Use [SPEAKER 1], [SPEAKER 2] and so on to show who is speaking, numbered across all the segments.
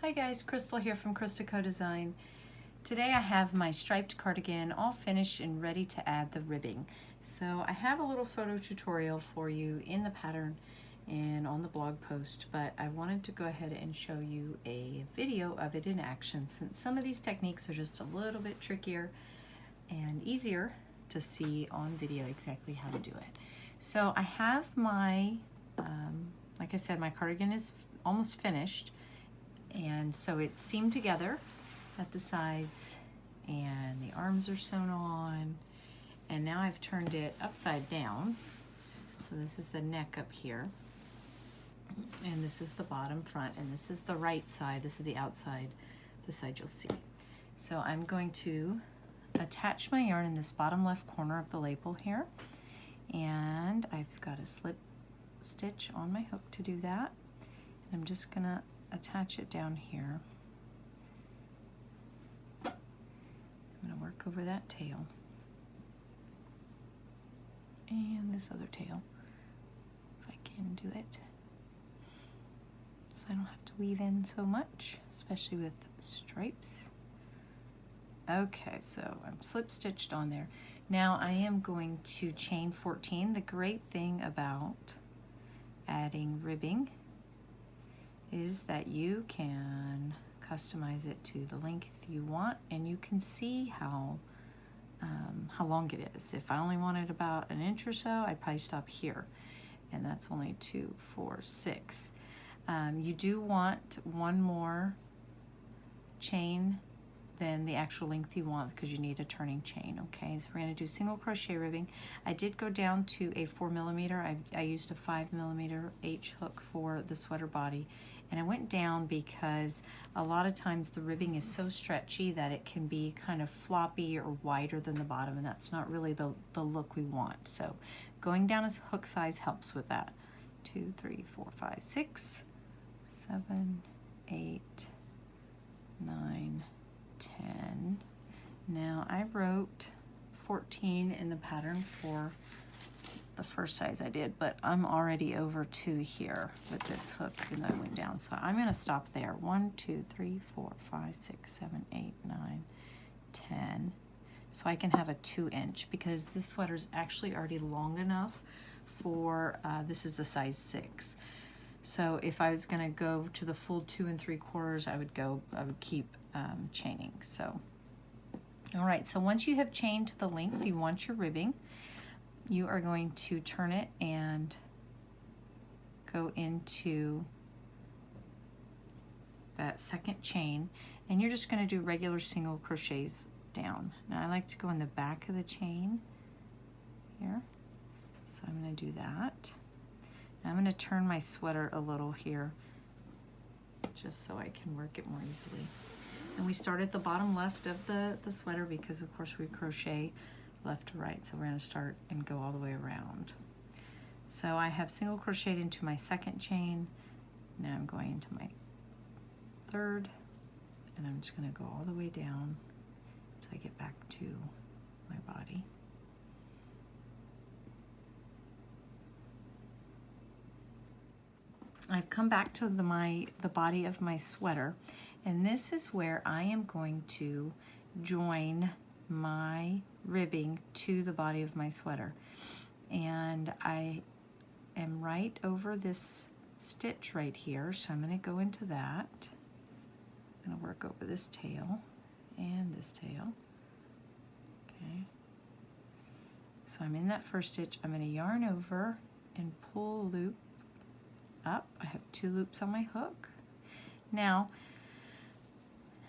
[SPEAKER 1] Hi guys, Crystal here from Crystal Co-Design. Today I have my striped cardigan all finished and ready to add the ribbing. So I have a little photo tutorial for you in the pattern and on the blog post, but I wanted to go ahead and show you a video of it in action since some of these techniques are just a little bit trickier and easier to see on video exactly how to do it. So I have my, like I said, my cardigan is almost finished. And so it's seamed together at the sides and the arms are sewn on, and now I've turned it upside down. So this is the neck up here, and this is the bottom front, and this is the right side, this is the outside, the side you'll see. So I'm going to attach my yarn in this bottom left corner of the label here, and I've got a slip stitch on my hook to do that. And I'm just gonna attach it down here. I'm going to work over that tail and this other tail if I can do it, so I don't have to weave in so much, especially with stripes. Okay, so I'm slip stitched on there. Now I am going to chain 14. The great thing about adding ribbing is that you can customize it to the length you want, and you can see how long it is. If I only wanted about an inch or so, I'd probably stop here, and that's only 2, 4, 6. You do want one more chain than the actual length you want because you need a turning chain. Okay, so we're going to do single crochet ribbing. I did go down to a 4mm. I used a 5mm H hook for the sweater body, and I went down because a lot of times the ribbing is so stretchy that it can be kind of floppy or wider than the bottom, and that's not really the look we want. So going down a hook size helps with that. 2, 3, 4, 5, 6, 7, 8, 9, 10. Now I wrote 14 in the pattern for the first size I did, but I'm already over 2 here with this hook, and I went down. So I'm going to stop there. 1, 2, 3, 4, 5, 6, 7, 8, 9, 10. So I can have a 2-inch because this sweater is actually already long enough for, this is the size 6. So if I was going to go to the full 2 3/4, I would keep chaining. So, all right, so once you have chained to the length you want your ribbing, you are going to turn it and go into that second chain, and you're just going to do regular single crochets down. Now I like to go in the back of the chain here, so I'm going to do that. Now I'm going to turn my sweater a little here just so I can work it more easily. And we start at the bottom left of the sweater because of course we crochet left to right, so we're going to start and go all the way around. So I have single crocheted into my second chain. Now I'm going into my third, and I'm just going to go all the way down until I get back to my body. I've come back to the body of my sweater, and this is where I am going to join my ribbing to the body of my sweater. And I am right over this stitch right here, so I'm going to go into that. I'm going to work over this tail and this tail. Okay. So I'm in that first stitch. I'm going to yarn over and pull a loop up. I have 2 loops on my hook. Now,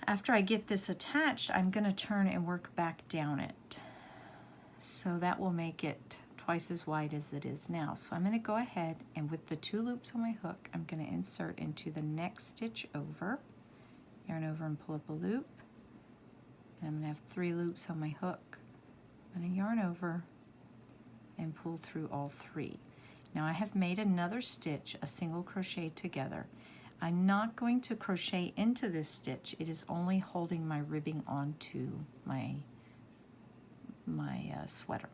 [SPEAKER 1] after I get this attached, I'm going to turn and work back down it. So that will make it twice as wide as it is now. So I'm going to go ahead, and with the 2 loops on my hook, I'm going to insert into the next stitch over, yarn over and pull up a loop. And I'm going to have 3 loops on my hook. I'm going to yarn over and pull through all 3. Now I have made another stitch, a single crochet together. I'm not going to crochet into this stitch. It is only holding my ribbing onto my sweater.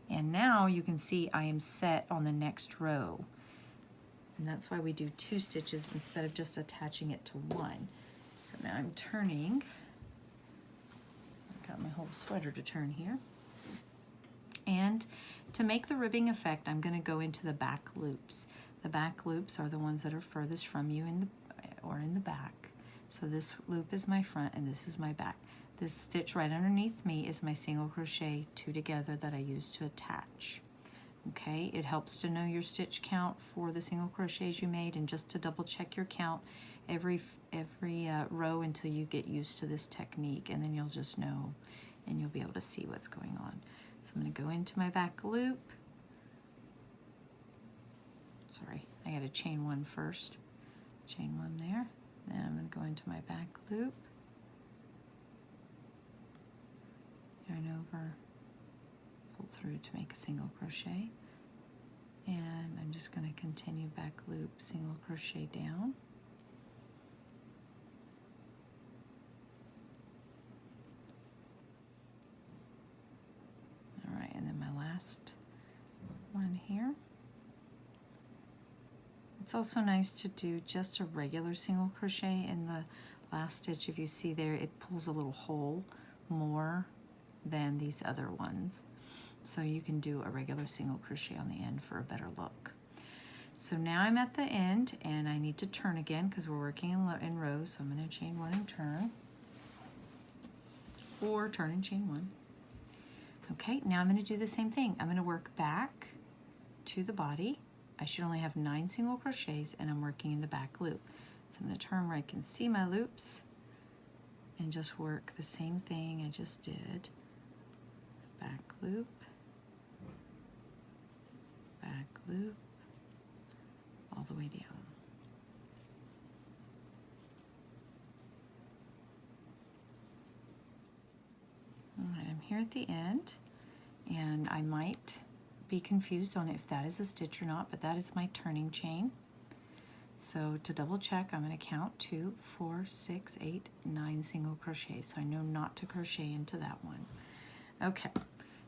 [SPEAKER 1] And now you can see I am set on the next row. And that's why we do 2 stitches instead of just attaching it to one. So now I'm turning. I've got my whole sweater to turn here. And to make the ribbing effect, I'm going to go into the back loops. The back loops are the ones that are furthest from you in the back. So this loop is my front and this is my back. This stitch right underneath me is my single crochet 2 together that I use to attach. Okay, it helps to know your stitch count for the single crochets you made, and just to double check your count every row until you get used to this technique, and then you'll just know and you'll be able to see what's going on. So I'm going to go into my back loop. Sorry, I got to chain 1 first. Chain 1 there. Then I'm going to go into my back loop. Yarn over, pull through to make a single crochet, and I'm just going to continue back loop, single crochet down. All right, and then my last one here. It's also nice to do just a regular single crochet in the last stitch. If you see there, it pulls a little hole more than these other ones. So you can do a regular single crochet on the end for a better look. So now I'm at the end and I need to turn again because we're working in rows. So I'm going to chain 1 and turn, or turn and chain 1. Okay, now I'm going to do the same thing. I'm going to work back to the body. I should only have 9 single crochets and I'm working in the back loop. So I'm going to turn where I can see my loops and just work the same thing I just did. Back loop, all the way down. All right, I'm here at the end, and I might be confused on if that is a stitch or not, but that is my turning chain. So to double check, I'm going to count 2, 4, 6, 8, 9 single crochets. So I know not to crochet into that one. Okay,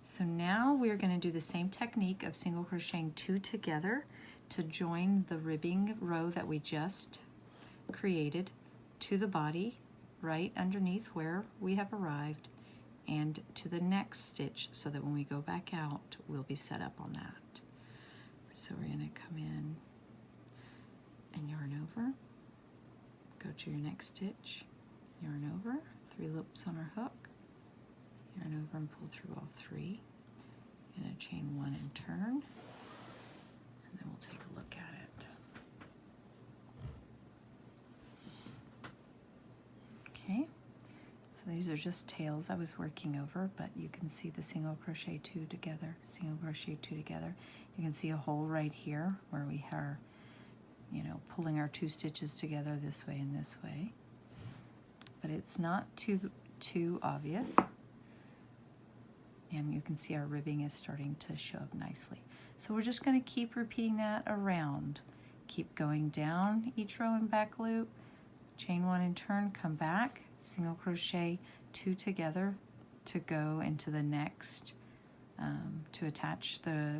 [SPEAKER 1] so now we're going to do the same technique of single crocheting 2 together to join the ribbing row that we just created to the body right underneath where we have arrived, and to the next stitch, so that when we go back out we'll be set up on that. So we're going to come in and yarn over, go to your next stitch, yarn over, 3 loops on our hook, yarn over and pull through all 3, and a chain 1 and turn, and then we'll take a look at it. Okay, so these are just tails I was working over, but you can see the single crochet 2 together, single crochet 2 together. You can see a hole right here where we are, you know, pulling our 2 stitches together this way and this way, but it's not too obvious. And you can see our ribbing is starting to show up nicely. So we're just going to keep repeating that around. Keep going down each row and back loop, chain 1 and turn, come back, single crochet 2 together to go into the next, to attach the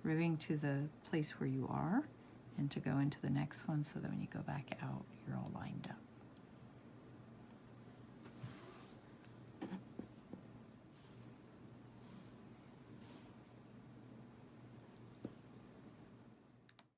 [SPEAKER 1] ribbing to the place where you are, and to go into the next one so that when you go back out, you're all lined up.